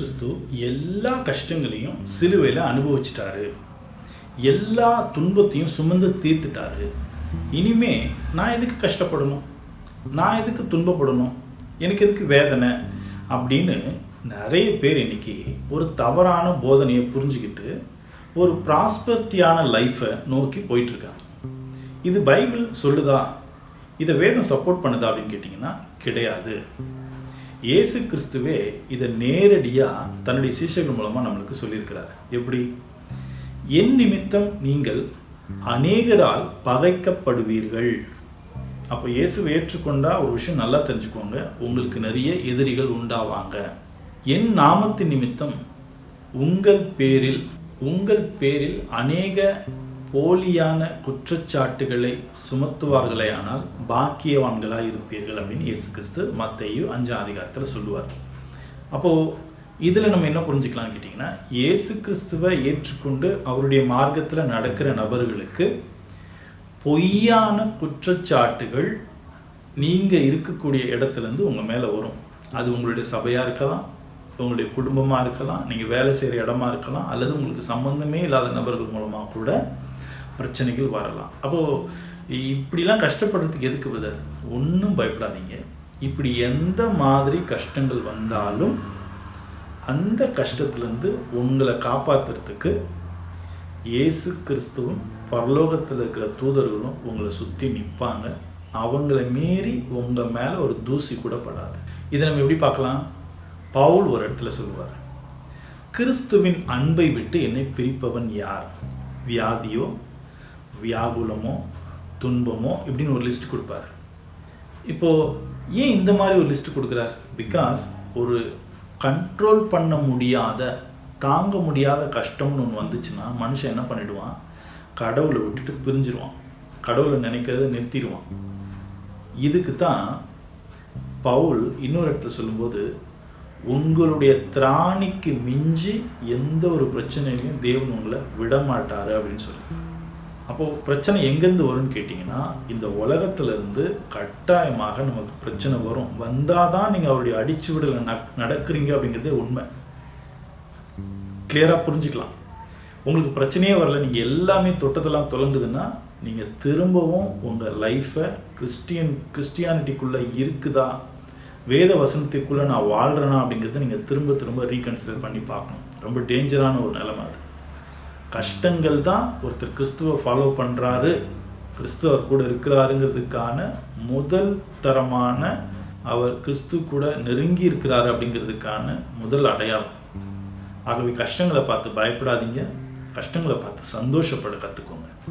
கிறிஸ்து எல்லா கஷ்டங்களையும் சிலுவையில் அனுபவிச்சிட்டாரு. எல்லா துன்பத்தையும் சுமந்து தீர்த்துட்டாரு. இனிமே நான் எதுக்கு கஷ்டப்படணும், நான் எதுக்கு துன்பப்படணும், எனக்கு எதுக்கு வேதனை அப்படின்னு நிறைய பேர் இன்னைக்கு ஒரு தவறான போதனையை புரிஞ்சுக்கிட்டு ஒரு ப்ராஸ்பரிட்டியான லைஃப்பை நோக்கி போயிட்டுருக்காங்க. இது பைபிள் சொல்லுதா, இதை வேதம் சப்போர்ட் பண்ணுதா அப்படின்னு கேட்டிங்கன்னா கிடையாது. இயேசு கிறிஸ்துவே இதை நேரடியாக தன்னுடைய சீஷர்கள் மூலமாக நம்மளுக்கு சொல்லியிருக்கிறார். எப்படி? என் நிமித்தம் நீங்கள் அநேகரால் பகைக்கப்படுவீர்கள். அப்போ இயேசுவை ஏற்றுக்கொண்டா ஒரு விஷயம் நல்லா தெரிஞ்சுக்கோங்க, உங்களுக்கு நிறைய எதிரிகள் உண்டாவாங்க. என் நாமத்தின் நிமித்தம் உங்கள் பேரில் அநேக போலியான குற்றச்சாட்டுகளை சுமத்துவார்களே, ஆனால் பாக்கியவான்களாக இருப்பீர்கள் அப்படின்னு இயேசு கிறிஸ்து மத்தேயு 5 சொல்லுவார். அப்போது இதில் நம்ம என்ன புரிஞ்சுக்கலாம்னு கேட்டிங்கன்னா, இயேசு கிறிஸ்துவை ஏற்றுக்கொண்டு அவருடைய மார்க்கத்தில் நடக்கிற நபர்களுக்கு பொய்யான குற்றச்சாட்டுகள் நீங்கள் இருக்கக்கூடிய இடத்துலேருந்து உங்கள் மேலே வரும். அது உங்களுடைய சபையாக இருக்கலாம், உங்களுடைய குடும்பமாக இருக்கலாம், நீங்கள் வேலை செய்கிற இடமா இருக்கலாம், அல்லது உங்களுக்கு சம்பந்தமே இல்லாத நபர்கள் மூலமாக கூட பிரச்சனைகள் வரலாம். அப்போது இப்படிலாம் கஷ்டப்படுறதுக்கு எதுக்கு பிரதர்? ஒன்றும் பயப்படாதீங்க. இப்படி எந்த மாதிரி கஷ்டங்கள் வந்தாலும் அந்த கஷ்டத்துலேருந்து உங்களை காப்பாற்றுறதுக்கு இயேசு கிறிஸ்துவும் பரலோகத்தில் இருக்கிற தூதர்களும் உங்களை சுற்றி நிற்பாங்க. அவங்கள மீறி உங்கள் மேலே ஒரு தூசி கூட படாது. இதை நம்ம எப்படி பார்க்கலாம்? பவுல் ஒரு இடத்துல சொல்லுவார், கிறிஸ்துவின் அன்பை விட்டு என்னை பிரிப்பவன் யார்? வியாதியோ, வியாகுலமோ, துன்பமோ, இப்படின்னு ஒரு லிஸ்ட் கொடுப்பார். இப்போது ஏன் இந்த மாதிரி ஒரு லிஸ்ட் கொடுக்குறார்? பிகாஸ் ஒரு கண்ட்ரோல் பண்ண முடியாத, தாங்க முடியாத கஷ்டம்னு ஒன்று வந்துச்சுன்னா மனுஷன் என்ன பண்ணிடுவான்? கடவுளை விட்டுட்டு பிரிஞ்சிருவான், கடவுளை நினைக்கிறத நிறுத்திடுவான். இதுக்கு தான் பவுல் இன்னொரு இடத்துல சொல்லும்போது, உங்களுடைய திராணிக்கு மிஞ்சி எந்த ஒரு பிரச்சனையிலையும் தேவன் உங்களை விடமாட்டாரு அப்படின்னு சொல்லி. அப்போது பிரச்சனை எங்கேருந்து வரும்னு கேட்டிங்கன்னா, இந்த உலகத்திலேருந்து கட்டாயமாக நமக்கு பிரச்சனை வரும். வந்தால் தான் நீங்கள் அவருடைய அடிச்சு விடலை நடக்கிறீங்க அப்படிங்கிறதே உண்மை. கிளியராக புரிஞ்சுக்கலாம். உங்களுக்கு பிரச்சனையே வரல, நீங்கள் எல்லாமே தொட்டதெல்லாம் தொலைங்குதுன்னா நீங்கள் திரும்பவும் உங்கள் லைஃப்பை கிறிஸ்டியானிட்டிக்குள்ளே இருக்குதா, வேத வசனத்துக்குள்ளே நான் வாழ்கிறேனா அப்படிங்கிறத நீங்கள் திரும்ப திரும்ப ரீகன்சிடர் பண்ணி பார்க்கணும். ரொம்ப டேஞ்சரான ஒரு நிலைமை அது. கஷ்டங்கள் தான் ஒருத்தர் கிறிஸ்துவை ஃபாலோ பண்ணுறாரு, கிறிஸ்துவர் கூட இருக்கிறாருங்கிறதுக்கான முதல் தரமான, அவர் கிறிஸ்து கூட நெருங்கி இருக்கிறாரு அப்படிங்கிறதுக்கான முதல் அடையாளம். ஆகவே கஷ்டங்களை பார்த்து பயப்படாதீங்க, கஷ்டங்களை பார்த்து சந்தோஷப்பட கற்றுக்கோங்க.